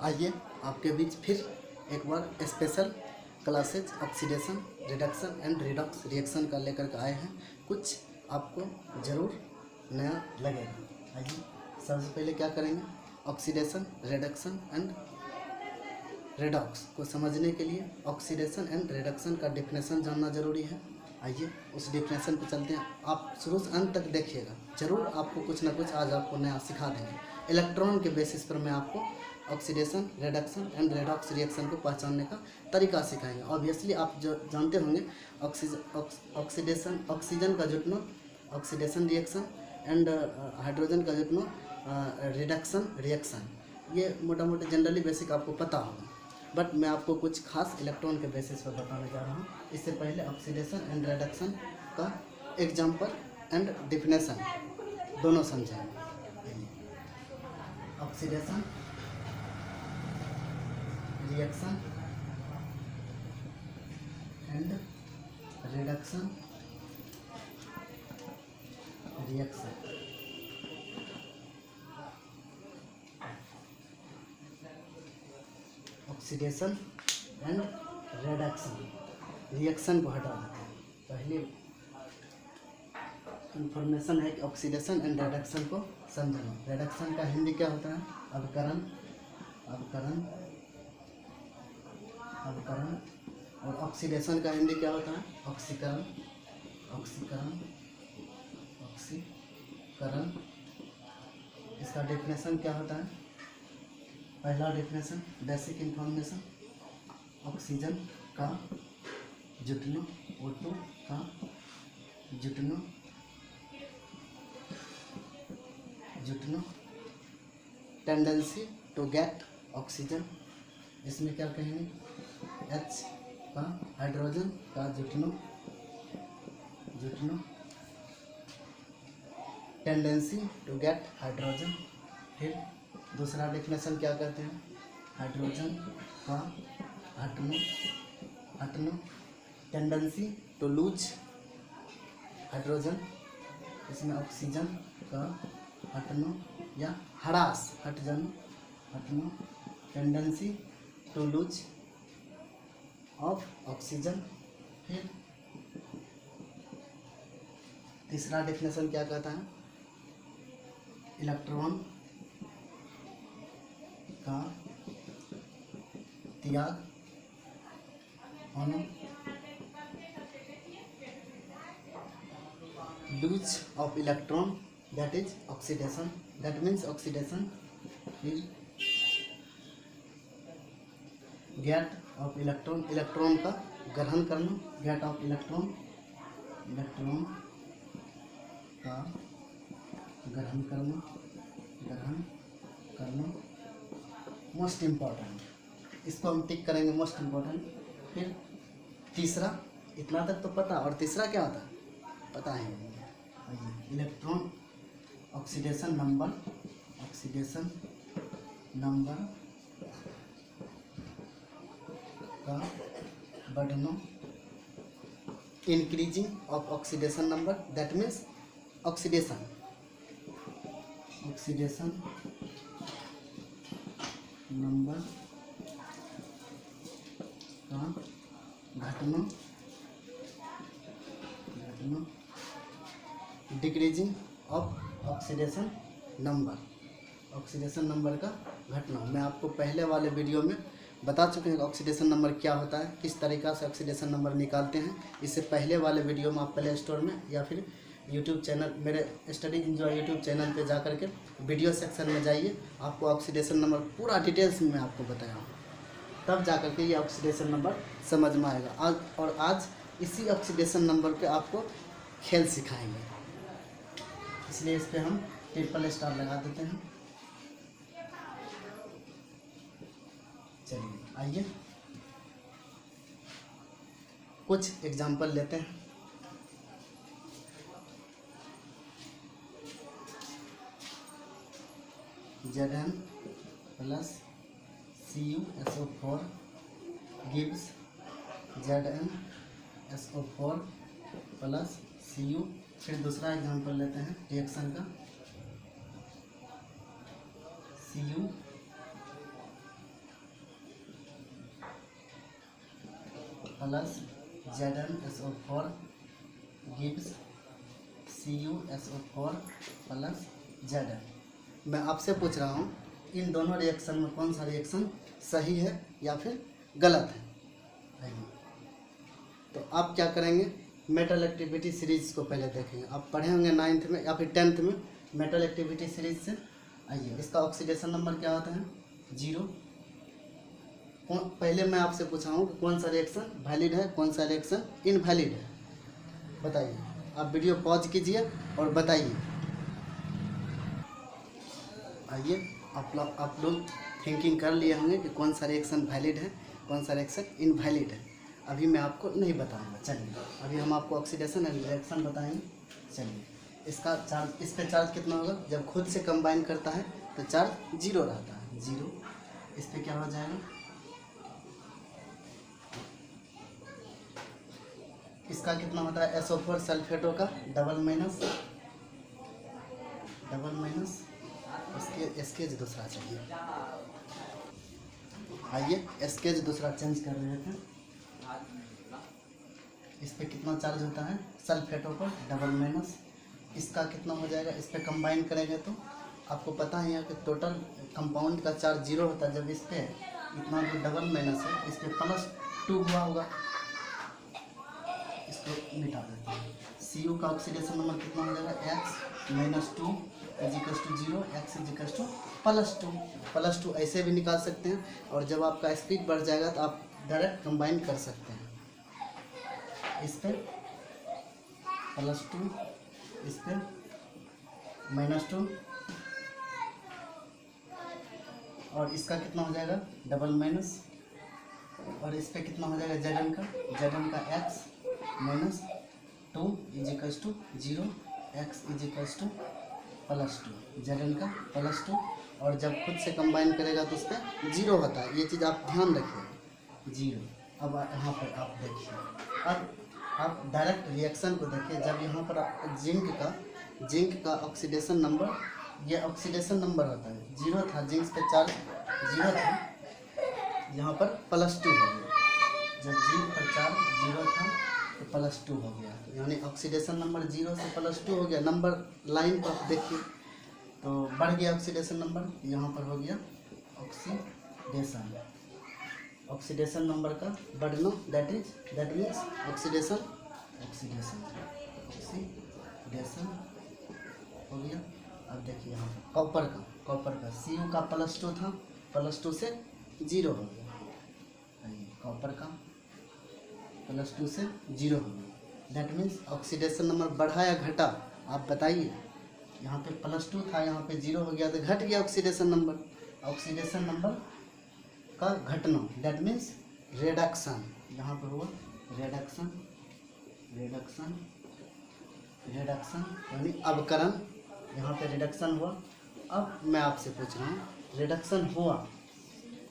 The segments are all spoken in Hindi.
आइए आपके बीच फिर एक बार special classes oxidation reduction and redox reaction का लेकर के आए हैं। कुछ आपको ज़रूर नया लगेगा। आइए सबसे पहले क्या करेंगे, ऑक्सीडेशन रिडक्शन एंड रिडॉक्स को समझने के लिए ऑक्सीडेशन एंड रिडक्शन का डिफिनेशन जानना जरूरी है। आइए उस डिफिनेशन पे चलते हैं। आप शुरू से अंत तक देखिएगा, जरूर आपको कुछ ना कुछ आज आपको नया सिखा देंगे। इलेक्ट्रॉन के बेसिस पर मैं आपको oxidation reduction and redox reaction को पहचानने का तरीका सिखाएंगे। ऑब्वियसली आप जो जानते होंगे ऑक्सीडेशन ऑक्सीजन का जुटना ऑक्सीडेशन रिएक्शन एंड हाइड्रोजन का जुटना रिडक्शन रिएक्शन, ये मोटा मोटा जनरली बेसिक आपको पता होगा, बट मैं आपको कुछ खास इलेक्ट्रॉन के बेसिस पर बताने जा रहा हूँ। इससे पहले ऑक्सीडेशन एंड रिडक्शन का एग्जाम्पल एंड डिफिनेशन दोनों समझेंगे। Oxidation reaction and reduction reaction. Oxidation and reduction reaction को हटा देते हैं। पहली इंफॉर्मेशन है कि ऑक्सीडेशन एंड रिडक्शन को समझना। रिडक्शन का हिंदी क्या होता है? अवकरण अवकरण अवकरण। और ऑक्सीडेशन का हिंदी क्या होता है? ऑक्सीकरण ऑक्सीकरण ऑक्सीकरण। इसका डेफिनेशन क्या होता है? पहला डेफिनेशन बेसिक इंफॉर्मेशन, ऑक्सीजन का जुटना O2 का जुटना टेंडेंसी टू गेट ऑक्सीजन, इसमें क्या कहेंगे? H का हाइड्रोजन का जुटना टेंडेंसी टू गेट हाइड्रोजन। फिर दूसरा डेफिनेशन क्या कहते हैं? हाइड्रोजन का हटना टेंडेंसी टू लूज हाइड्रोजन, इसमें ऑक्सीजन का हटना या हटना tendency to lose of oxygen. फिर तीसरा डेफिनेशन क्या कहता है? इलेक्ट्रॉन का त्याग होना, lose of electron, that is oxidation, that means oxidation. फिर गेट ऑफ इलेक्ट्रॉन, इलेक्ट्रॉन का ग्रहण करना, गेट ऑफ इलेक्ट्रॉन का ग्रहण करना मोस्ट इम्पॉर्टेंट, इसको हम टिक करेंगे मोस्ट इम्पॉर्टेंट। फिर तीसरा, इतना तक तो पता, और तीसरा क्या होता है पता है? इलेक्ट्रॉन ऑक्सीडेशन नंबर का बढ़ना, increasing of oxidation number, that means oxidation number का घटना डिक्रीजिंग ऑफ ऑक्सीडेशन नंबर का घटना। मैं आपको पहले वाले वीडियो में बता चुके हैं कि ऑक्सीडेशन नंबर क्या होता है, किस तरीक़ा से ऑक्सीडेशन नंबर निकालते हैं। इससे पहले वाले वीडियो में आप प्ले स्टोर में या फिर यूट्यूब चैनल, मेरे स्टडी एंजॉय यूट्यूब चैनल पे जाकर के वीडियो सेक्शन में जाइए, आपको ऑक्सीडेशन नंबर पूरा डिटेल्स में आपको बताया हूँ, तब जाकर के ये ऑक्सीडेशन नंबर समझ में आएगा। आज इसी ऑक्सीडेशन नंबर पे आपको खेल सिखाएंगे, इसलिए इस पर हम ट्रिपल स्टार लगा देते हैं। चलिए आइए कुछ एग्जाम्पल लेते हैं। Zn plus CuSO4 gives ZnSO4 plus Cu। फिर दूसरा एग्जांपल लेते हैं रिएक्शन का, Cu plus ZnSO4 gives CuSO4 plus Zn। मैं आपसे पूछ रहा हूँ इन दोनों रिएक्शन में कौन सा रिएक्शन सही है या फिर गलत है। तो आप क्या करेंगे, मेटल एक्टिविटी सीरीज को पहले देखेंगे। आप पढ़े होंगे 9th में या फिर 10th में मेटल एक्टिविटी सीरीज से। आइए, इसका ऑक्सीडेशन नंबर क्या होता है, 0। पहले मैं आपसे पूछा हूँ कि कौन सा रिएक्शन वैलिड है, कौन सा रिएक्शन इनवैलिड है, बताइए। आप वीडियो पॉज कीजिए और बताइए। आइए, आप लोग थिंकिंग कर लिए होंगे कि कौन सा रिएक्शन वैलिड है, कौन सा रिएक्शन इनवैलिड है। अभी मैं आपको नहीं बताऊंगा, चलिए। अभी हम आपको ऑक्सीडेशन एंड रिएक्शन बताएंगे। चलिए, इसका चार्ज, इस पे चार्ज कितना होगा, जब खुद से कंबाइन करता है तो चार्ज 0 रहता है, 0। इस पे क्या हो जाएगा, इसका कितना होता है, SO4 सल्फेटो का डबल माइनस, स्केच दूसरा चाहिए। आइए, स्केच दूसरा चेंज कर रहे थे। इस पे कितना चार्ज होता है, सल्फेटो पर डबल माइनस, इसका कितना हो जाएगा, इस पे कंबाइन करेंगे तो आपको पता है यहाँ कि टोटल कंपाउंड का चार्ज 0 होता है। जब इस पे इतना जो डबल माइनस है, इस पे +2 हुआ होगा, इसको मिटा देते हैं। Cu का ऑक्सीडेशन नंबर कितना हो जाएगा, X - 2 = 0, X = +2 ऐसे भी निकाल सकते हैं। और जब आपका स्पीड बढ़ जाएगा तो आप डायरेक्ट कंबाइन कर सकते हैं। इस पे +2, इस पे -2, और इसका कितना हो जाएगा, डबल माइनस, और इस पे कितना हो जाएगा, Zn का X - 2 = 0, X = +2, Zn का +2। और जब खुद से कंबाइन करेगा तो उस पर 0 होता है, ये चीज़ आप ध्यान रखिए, 0। अब यहाँ पर आप देखिए, अब आप डायरेक्ट रिएक्शन को देखिए। जब यहाँ पर जिंक का ऑक्सीडेशन नंबर, ये ऑक्सीडेशन नंबर होता है, 0 था, जिंक पे चार्ज 0 था, यहाँ पर +2 हो गया। जब जिंक पर चार्ज 0 था तो +2 हो गया, यानी ऑक्सीडेशन नंबर 0 से +2 हो गया। नंबर लाइन पर आप देखिए तो बढ़ गया ऑक्सीडेशन नंबर, यहाँ पर हो गया ऑक्सीडेशन नंबर का बढ़ना, दैट मीन्स ऑक्सीडेशन हो गया। अब देखिए यहाँ कॉपर का Cu का +2 था, +2 से 0 हो गया। कॉपर का +2 से 0 हो गया, दैट मीन्स ऑक्सीडेशन नंबर बढ़ा या घटा, आप बताइए। यहाँ पे +2 था, यहाँ पे 0 हो गया तो घट गया ऑक्सीडेशन नंबर का घटना, दैट मीन्स रिडक्शन। यहाँ पर हुआ रिडक्शन यानी अवकरण, यहाँ पे रिडक्शन हुआ। अब मैं आपसे पूछ रहा हूँ, रिडक्शन हुआ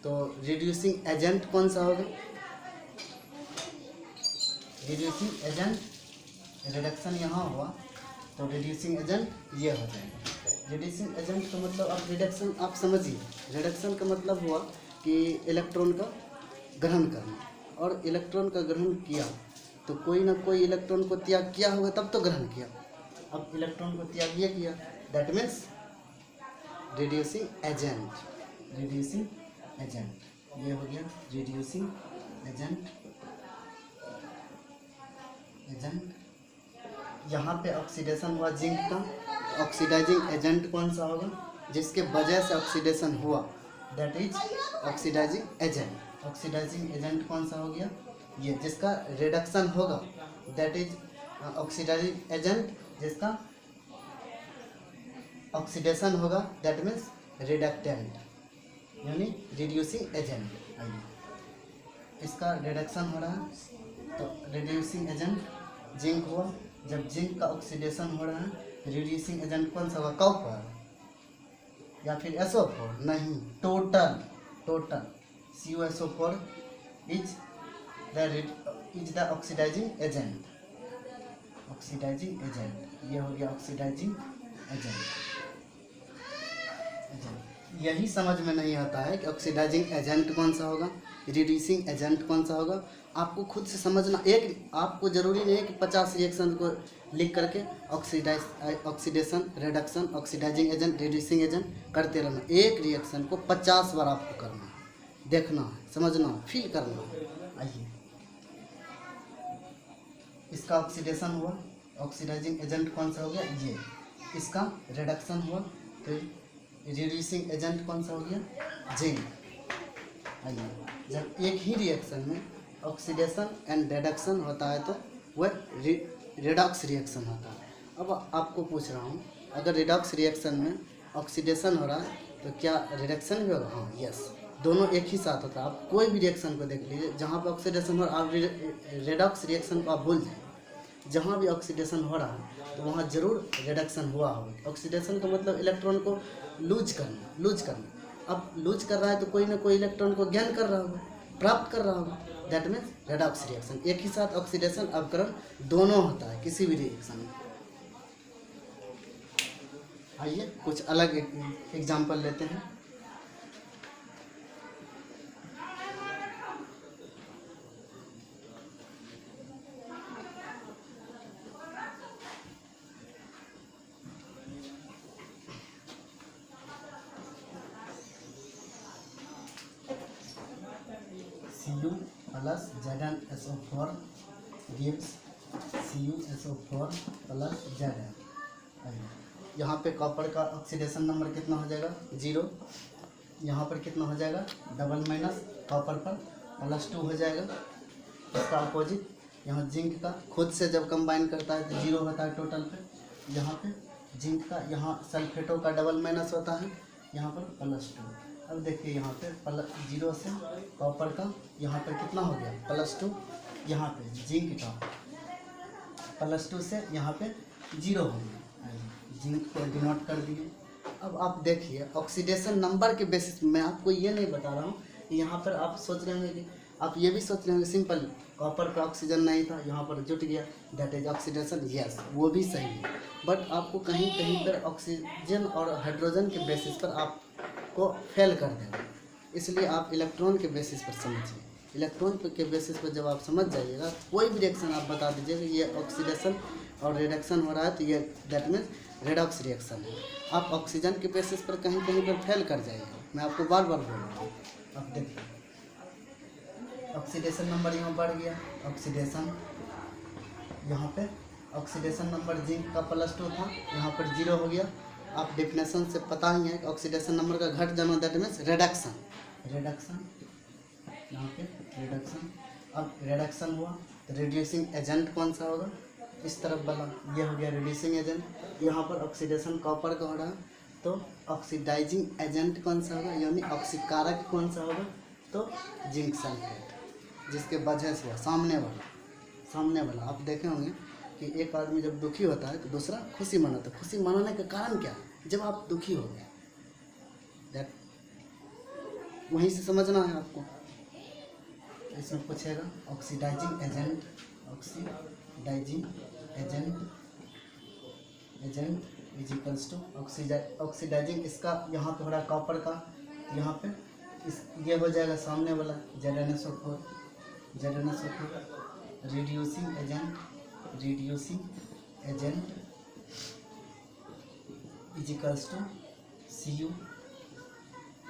तो रिड्यूसिंग एजेंट कौन सा होगा, रिड्यूसिंग एजेंट, रिडक्शन यहाँ हुआ तो रिड्यूसिंग एजेंट ये हो जाएगा। रिड्यूसिंग एजेंट का मतलब, अब रिडक्शन आप समझिए, रिडक्शन का मतलब हुआ कि इलेक्ट्रॉन का ग्रहण करना, और इलेक्ट्रॉन का ग्रहण किया तो कोई ना कोई इलेक्ट्रॉन को त्याग किया होगा तब तो ग्रहण किया। अब इलेक्ट्रॉन को त्याग किया, दैट मीन्स रिड्यूसिंग एजेंट, ये हो गया रिड्यूसिंग एजेंट। यहाँ पे ऑक्सीडेशन हुआ जिंक का, ऑक्सीडाइजिंग एजेंट कौन सा होगा, जिसके वजह से ऑक्सीडेशन हुआ, that is oxidising agent. Oxidising agent कौन सा हो गया, ये जिसका रिडक्शन होगा, दैट इज ऑक्सीडाइजिंग एजेंट। जिसका ऑक्सीडेशन होगा, दैट मीन्स रिडक्टेंट, यानी रिड्यूसिंग एजेंट। आइए, इसका रिडक्शन हो रहा है तो रिड्यूसिंग एजेंट जिंक हुआ। जब जिंक का ऑक्सीडेशन हो रहा है, रिड्यूसिंग एजेंट कौन सा होगा, कॉपर या फिर SO4, नहीं, total CuSO4 is the oxidising agent. ये हो गया ऑक्सीडाइजिंग एजेंट। यही समझ में नहीं आता है कि ऑक्सीडाइजिंग एजेंट कौन सा होगा, रिड्यूसिंग एजेंट कौन सा होगा। आपको खुद से समझना, एक आपको ज़रूरी नहीं है कि 50 रिएक्शन को लिख करके oxidation, reduction, oxidising agent, reducing agent करते रहना। एक रिएक्शन को 50 बार आपको करना है, देखना है, समझना है, फील करना है। आइए, इसका ऑक्सीडेशन हुआ, ऑक्सीडाइजिंग एजेंट कौन सा हो गया ये। इसका रिडक्शन हुआ तो रिड्यूसिंग एजेंट कौन सा हो गया जिंक। आइए, जब एक ही रिएक्शन में ऑक्सीडेशन एंड रिडक्शन होता है तो वह रिडॉक्स रिएक्शन होता है। अब आपको पूछ रहा हूँ, अगर रिडॉक्स रिएक्शन में ऑक्सीडेशन हो रहा है तो क्या रिडक्शन भी होगा? हाँ, यस, दोनों एक ही साथ होता है। आप कोई भी रिएक्शन को देख लीजिए, जहाँ पे ऑक्सीडेशन हो रहा है आप रिडॉक्स रिएक्शन को आप भूल जाए। जहाँ भी ऑक्सीडेशन हो रहा है तो वहाँ जरूर रिडक्शन हुआ होगा। ऑक्सीडेशन का मतलब इलेक्ट्रॉन को लूज करना। अब लूज कर रहा है तो कोई ना कोई इलेक्ट्रॉन को गेन कर रहा होगा, प्राप्त कर रहा होगा। That means redox reaction. एक ही साथ ऑक्सीडेशन अपकरण दोनों होता है किसी भी रिएक्शन में। आइए कुछ अलग एग्जाम्पल लेते हैं। Cu plus ZnSO4 gives CuSO4 plus Zn। यहाँ पे कॉपर का ऑक्सीडेशन नंबर कितना हो जाएगा? 0। यहाँ पर कितना हो जाएगा? डबल माइनस कॉपर पर +2 हो जाएगा। इसका अपोजिट यहाँ जिंक का खुद से जब कंबाइन करता है तो 0 होता है टोटल पे। यहाँ पे जिंक का, यहाँ सल्फेटों का डबल माइनस होता है, यहाँ पर +2। अब देखिए यहाँ पे 0 से कॉपर का यहाँ पर कितना हो गया? +2। यहाँ पे जिंक का +2 से यहाँ पे 0 हो गया। जिंक को डिनोट कर दिए। अब आप देखिए ऑक्सीडेशन नंबर के बेसिस मैं आपको ये नहीं बता रहा हूँ। यहाँ पर आप सोच रहे होंगे कि आप ये भी सोच रहे होंगे सिंपल कॉपर का ऑक्सीजन नहीं था, यहाँ पर जुट गया, दैट इज ऑक्सीडेशन। यस, वो भी सही है, बट आपको कहीं कहीं पर ऑक्सीजन और हाइड्रोजन के बेसिस पर आपको फेल कर देगा। इसलिए आप इलेक्ट्रॉन के बेसिस पर समझिए। इलेक्ट्रॉन के बेसिस पर जब आप समझ जाइएगा, कोई भी रिएक्शन आप बता दीजिएगा ये ऑक्सीडेशन और रिडक्शन हो रहा है तो ये दैट मीन्स रेडॉक्स रिएक्शन है। आप ऑक्सीजन के बेसिस पर कहीं कहीं पर फेल कर जाइएगा। मैं आपको बार बार बोल रहा हूँ। अब देखिए ऑक्सीडेशन नंबर यहाँ बढ़ गया, ऑक्सीडेशन यहाँ पे ऑक्सीडेशन नंबर जिंक का +2 था, यहाँ पर 0 हो गया। आप डेफिनेशन से पता ही है कि ऑक्सीडेशन नंबर का घट जाना दैट मीन्स रिडक्शन। यहाँ पे रिडक्शन। अब रिडक्शन हुआ तो रिड्यूसिंग एजेंट कौन सा होगा? इस तरफ वाला ये हो गया रिड्यूसिंग एजेंट। यहाँ पर ऑक्सीडेशन कॉपर का हो रहा है तो ऑक्सीडाइजिंग एजेंट कौन सा होगा, यानी ऑक्सीकारक कौन सा होगा? तो जिंक सल्फेट। जिसके वजह से सामने वाला आप देखे होंगे कि एक आदमी जब दुखी होता है तो दूसरा खुशी मनाता है। खुशी मनाने का कारण क्या है? जब आप दुखी हो गए, दैट वहीं से समझना है आपको। इसमें पूछेगा oxidising agent, oxidising agent is equals to oxidising. इसका यहाँ पे हो रहा है कॉपर का, यहाँ पे इस ये हो जाएगा सामने वाला ZnSO4। Reducing agent is equals to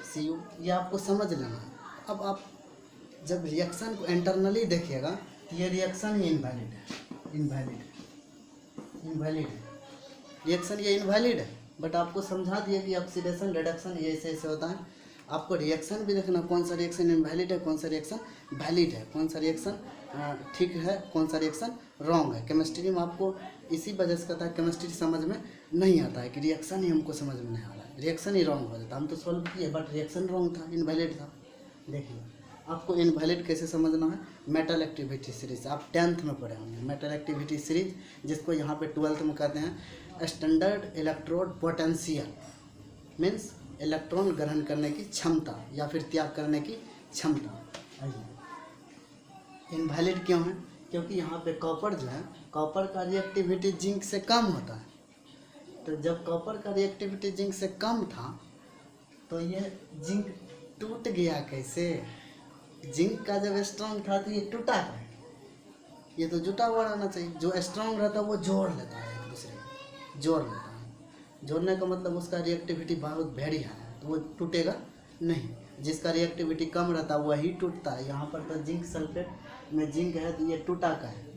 Cu। ये आपको समझ लेना है। अब आप जब रिएक्शन को इंटरनली देखिएगा तो ये रिएक्शन ही इनवैलिड है। रिएक्शन ये इनवैलिड है, बट आपको समझा दिया कि ऑक्सीडेशन रिडक्शन ये ऐसे होता है। आपको रिएक्शन भी देखना, कौन सा रिएक्शन इनवैलिड है, कौन सा रिएक्शन वैलिड है, कौन सा रिएक्शन ठीक है, कौन सा रिएक्शन रॉन्ग है। केमिस्ट्री में आपको इसी वजह से कहता है केमिस्ट्री समझ में नहीं आता है कि रिएक्शन ही हमको समझ में नहीं आ रहा है, रिएक्शन ही रॉन्ग हो जाता। हम तो सॉल्व किए बट रिएक्शन रॉन्ग था, इनवैलिड था। देखिए आपको इनवैलिड कैसे समझना है? मेटल एक्टिविटी सीरीज आप 10th में पढ़े होंगे। मेटल एक्टिविटी सीरीज जिसको यहाँ पे 12th में कहते हैं standard electrode potential, means electron ग्रहण करने की क्षमता या फिर त्याग करने की क्षमता। आइए इनवैलिड क्यों है? क्योंकि यहाँ पे कॉपर जो है, कॉपर का रिएक्टिविटी जिंक से कम होता है। तो जब कॉपर का रिएक्टिविटी जिंक से कम था तो ये जिंक टूट गया कैसे? जिंक का जब स्ट्रांग था तो ये टूटा है, ये तो जुटा हुआ रहना चाहिए। जो स्ट्रांग रहता है वो जोड़ लेता है, एक दूसरे को जोड़ लेता है। जोड़ने का मतलब उसका रिएक्टिविटी बहुत वेरी हाई है, तो वो टूटेगा नहीं। जिसका रिएक्टिविटी कम रहता है वही टूटता है। यहाँ पर तो जिंक सल्फेट में जिंक है तो ये टूटा का है।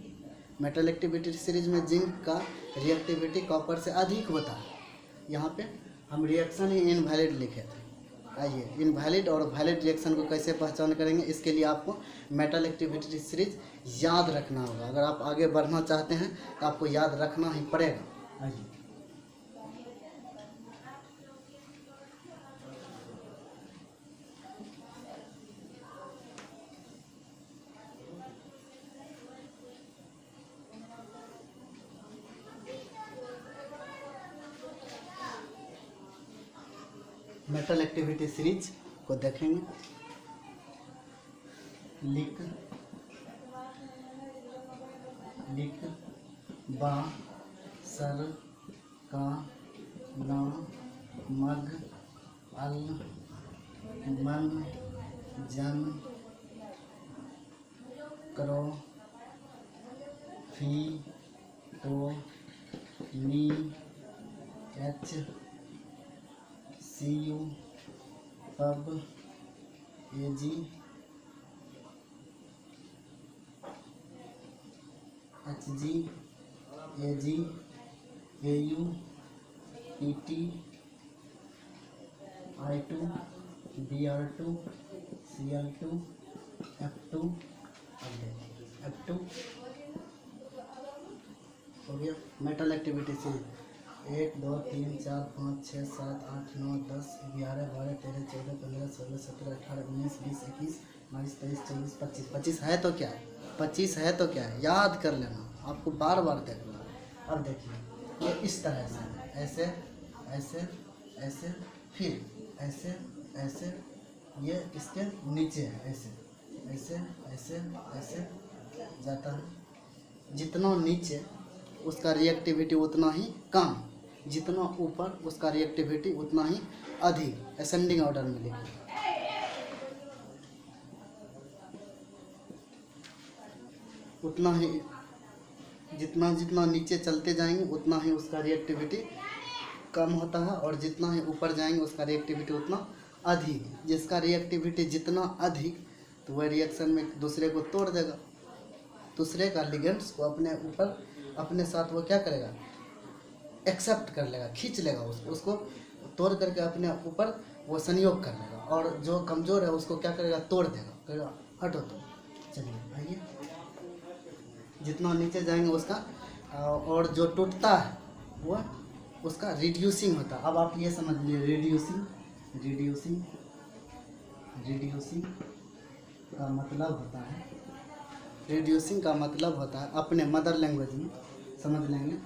मेटल एक्टिविटी सीरीज में जिंक का रिएक्टिविटी कॉपर से अधिक होता है। यहाँ पे हम रिएक्शन ही इनवैलिड लिखे थे। आइए इनवैलिड और वैलिड रिएक्शन को कैसे पहचान करेंगे, इसके लिए आपको मेटल एक्टिविटी सीरीज याद रखना होगा। अगर आप आगे बढ़ना चाहते हैं तो आपको याद रखना ही पड़ेगा। आइए मेटल एक्टिविटी सीरीज को देखेंगे। लिख बा सर का न मग अल मन जन करो फी तो नी एच CU पब AG HG AG AU PT I2 BR2 CR2 F2 F2 हो गया। मेटल एक्टिविटी से 1 2 3 4 5 6 7 8 9 10 11 12 13 14 15 16 17 18 19 20 21 22 23 24 25 25 है तो क्या है? 25 है तो क्या है, याद कर लेना, आपको बार बार देखना है। अब देखिए ये इस तरह से है, ऐसे ऐसे ऐसे फिर ऐसे ऐसे, ये इसके नीचे है, ऐसे ऐसे ऐसे ऐसे जाता है। जितना नीचे उसका रिएक्टिविटी उतना ही कम, जितना ऊपर उसका रिएक्टिविटी उतना ही अधिक। असेंडिंग ऑर्डर में लिखिए। उतना ही जितना जितना नीचे चलते जाएंगे उतना ही उसका रिएक्टिविटी कम होता है, और जितना ही ऊपर जाएंगे उसका रिएक्टिविटी उतना अधिक। जिसका रिएक्टिविटी जितना अधिक तो वह रिएक्शन में दूसरे को तोड़ देगा, दूसरे का लिगेंड्स को अपने ऊपर अपने साथ वो क्या करेगा, एक्सेप्ट कर लेगा, खींच लेगा, उसको तोड़ करके अपने ऊपर वो संयोग कर लेगा, और जो कमज़ोर है उसको क्या करेगा, तोड़ देगा, कहेगा हटो तो। चलिए आइए, जितना नीचे जाएंगे उसका और जो टूटता है वो उसका रिड्यूसिंग होता है। अब आप ये समझ लीजिए, रिड्यूसिंग का मतलब होता है, रिड्यूसिंग का मतलब होता है, अपने मदर लैंग्वेज में समझ लेंगे,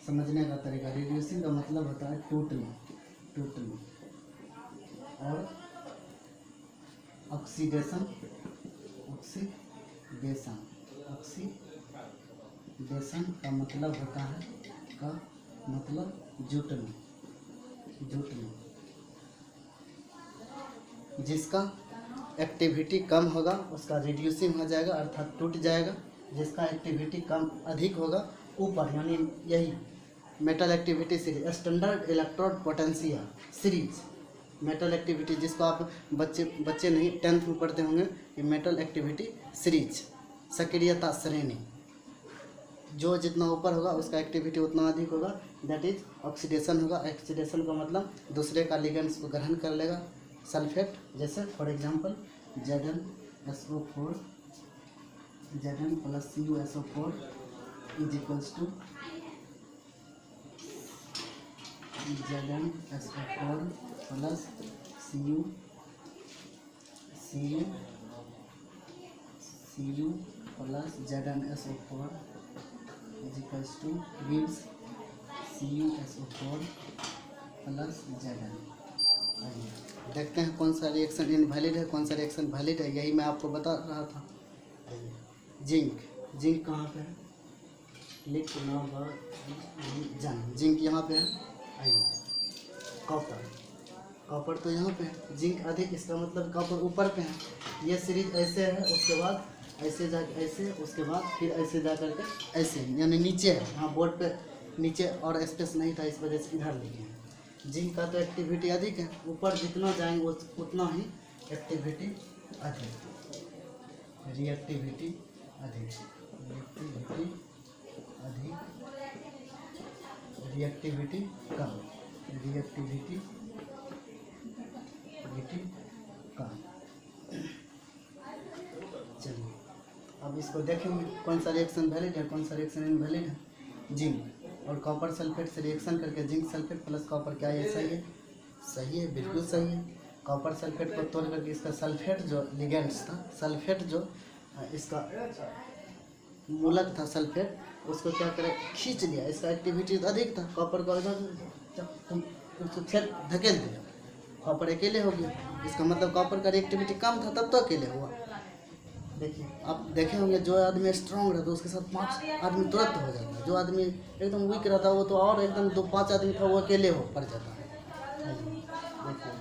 समझने का तरीका। रिड्यूसिंग का मतलब होता है टूटना और ऑक्सीडेशन का मतलब होता है, का मतलब जुटना। जिसका एक्टिविटी कम होगा उसका रिड्यूसिंग हो जाएगा, अर्थात टूट जाएगा। जिसका एक्टिविटी कम अधिक होगा ऊपर, यानी यही metal activity series, standard electrode potential series metal activity, जिसको आप बच्चे नहीं 10th में पढ़ते होंगे कि मेटल एक्टिविटी सीरीज सक्रियता श्रेणी, जो जितना ऊपर होगा उसका एक्टिविटी उतना अधिक होगा, दैट इज ऑक्सीडेशन होगा। ऑक्सीडेशन का मतलब दूसरे का लिगेंड्स को ग्रहण कर लेगा, सल्फेट, जैसे for example ZnSO4 Zn + CuSO4 is equals to ZnSO4 + Cu + ZnSO4 is equals to gives CuSO4 + Zn। देखते हैं कौन सा रिएक्शन इनवैलिड है, कौन सा रिएक्शन वैलिड है, यही मैं आपको बता रहा था। जिंक कहाँ पे है, लिख ना जन, जिंक यहाँ पे है। आइए कॉपर कॉपर तो यहाँ पे है, जिंक अधिक, इसका मतलब कॉपर ऊपर पे है। ये सीरीज ऐसे है, उसके बाद ऐसे जा ऐसे, उसके बाद फिर ऐसे जा करके ऐसे, यानी नीचे है। यहाँ बोर्ड पे नीचे और स्पेस नहीं था, इस वजह से इधर लिखे हैं। जिंक का तो एक्टिविटी अधिक है, ऊपर जितना जाएंगे उतना ही एक्टिविटी अधिक, रिएक्टिविटी अधिक, रिएक्टिविटी अधिक, रिएक्टिविटी कम, रिएक्टिविटी कम। चलिए अब इसको देखेंगे कौन सा रिएक्शन वैलिड है, कौन सा रिएक्शन इनवैलिड है। जिंक और कॉपर सल्फेट से रिएक्शन करके जिंक सल्फेट प्लस कॉपर, क्या ये सही है? सही है, बिल्कुल सही है। कॉपर सल्फेट को तोड़ करके इसका सल्फेट जो लिगेंड्स था, सल्फेट जो इसका मूलक था सल्फेट, उसको क्या करे, खींच लिया। इसका एक्टिविटी अधिक था, कॉपर को उसको धकेल दिया, कॉपर अकेले हो गया। इसका मतलब कॉपर का रिएक्टिविटी कम था, तब तो अकेले हुआ। देखिए आप देखे होंगे, जो आदमी स्ट्रांग रहता है उसके साथ 5 आदमी तुरंत हो जाता है, जो आदमी एकदम वीक रहता है वो तो और एकदम 2-5 आदमी था वो अकेले हो पड़ जाता है। देखिए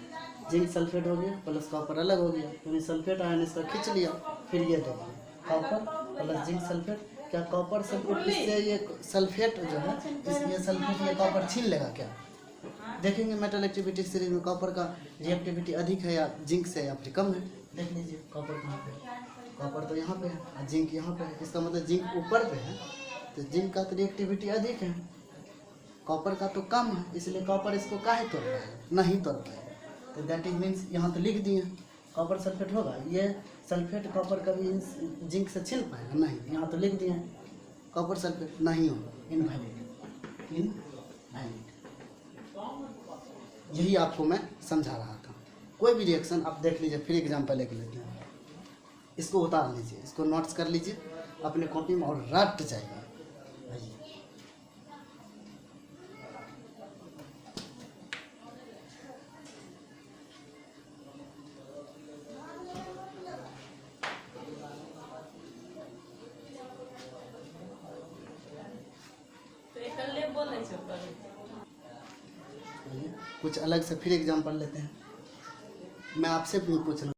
जिंक सल्फेट हो गया प्लस कॉपर अलग हो गया, क्योंकि सल्फेट आयन इसका खींच लिया। फिर ये देखिए कॉपर प्लस जिंक सल्फेट, क्या कॉपर सल्फेट इससे ये सल्फेट जो है, इसलिए सल्फेट ये कॉपर छीन लेगा क्या? देखेंगे मेटल एक्टिविटी सीरीज में कॉपर का रिएक्टिविटी अधिक है या जिंक से, या फिर कम है। देख लीजिए कॉपर कहाँ पे है, कॉपर तो यहाँ पे है और जिंक यहाँ पे है। इसका मतलब जिंक ऊपर पे है, तो जिंक का तो रिएक्टिविटी अधिक है, कॉपर का तो कम है, इसलिए कॉपर इसको काहे तोड़ पाएगा, नहीं तोड़ पाएगा। तो दैट इज मीन्स यहाँ तो लिख दिए कॉपर सल्फेट होगा, ये सल्फेट कॉपर कभी जिंक से छीन पाएगा नहीं, यहाँ तो लिख दिए कॉपर सल्फेट नहीं होगा, इनवैलिड, इनवैलिड। यही आपको मैं समझा रहा था। कोई भी रिएक्शन आप देख लीजिए, फिर एग्जाम्पल लेके लेते हैं, इसको उतार लीजिए, इसको नोट्स कर लीजिए अपने कॉपी में और रट जाएगा। कुछ अलग से फिर एग्जाम्पल लेते हैं। मैं आपसे भी पूछ रहा हूँ।